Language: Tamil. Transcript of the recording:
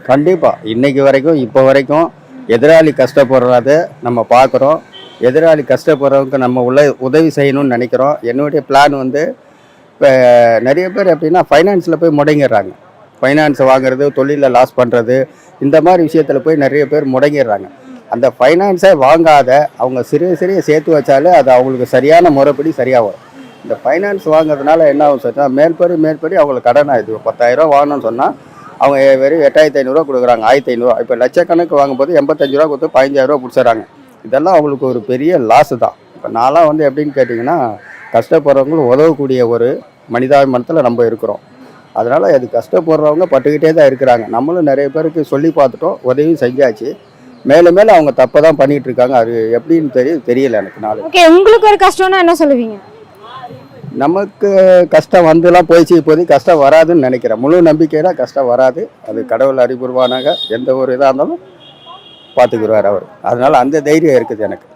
கண்டிப்பாக இன்னைக்கு வரைக்கும் இப்போ வரைக்கும் எதிராளி கஷ்டப்படுறத நம்ம பார்க்குறோம். எதிராளி கஷ்டப்படுறவங்க நம்ம உதவி செய்யணும்னு நினைக்கிறோம். என்னுடைய பிளான் வந்து இப்போ நிறைய பேர் எப்படின்னா ஃபைனான்ஸில் போய் முடங்கிடுறாங்க. ஃபைனான்ஸ் வாங்குறது, தொழிலில் லாஸ் பண்ணுறது, இந்த மாதிரி விஷயத்தில் போய் நிறைய பேர் முடங்கிடுறாங்க. அந்த ஃபைனான்ஸை வாங்காத அவங்க சிறிய சிறிய சேர்த்து வச்சாலே அது அவங்களுக்கு சரியான முறைப்படி சரியாக வரும். இந்த ஃபைனான்ஸ் வாங்குறதுனால என்ன ஆகும் சொன்னால் மேற்படி அவங்களுக்கு கடன் ஆகிடுது. 10,000 வாங்கணும்னு சொன்னால் அவங்க வெறும் 8,500 கொடுக்குறாங்க, 1,500. இப்போ லட்சக்கணக்கு வாங்கும்போது 85 கொடுத்து 15,000 பிடிச்சிடறாங்க. இதெல்லாம் அவங்களுக்கு ஒரு பெரிய லாஸு தான். இப்போ நான்லாம் வந்து எப்படின்னு கேட்டிங்கன்னா, கஷ்டப்படுறவங்களுக்கு உதவக்கூடிய ஒரு மனிதாபிமானத்தில் நம்ம இருக்கிறோம். அதனால் அது கஷ்டப்படுறவங்க பட்டுக்கிட்டே தான் இருக்கிறாங்க. நம்மளும் நிறைய பேருக்கு சொல்லி பார்த்துட்டோம், உதவியும் செஞ்சாச்சு. மேலும் மேலும் அவங்க தப்பை தான் பண்ணிகிட்டு இருக்காங்க. அது எப்படின்னு தெரியல எனக்கு. ஓகே, உங்களுக்கு ஒரு கஷ்டம்னா என்ன சொல்லுவீங்க? நமக்கு கஷ்டம் வந்துலாம் போயிடுச்சு, இப்போதைக்கு கஷ்டம் வராதுன்னு நினைக்கிறேன். முழு நம்பிக்கையில கஷ்டம் வராது. அது கடவுள் அறிவுருவானாக எந்த ஒரு இதாக இருந்தாலும் பார்த்துக்குருவார் அவர். அதனால் அந்த தைரியம் இருக்குது எனக்கு.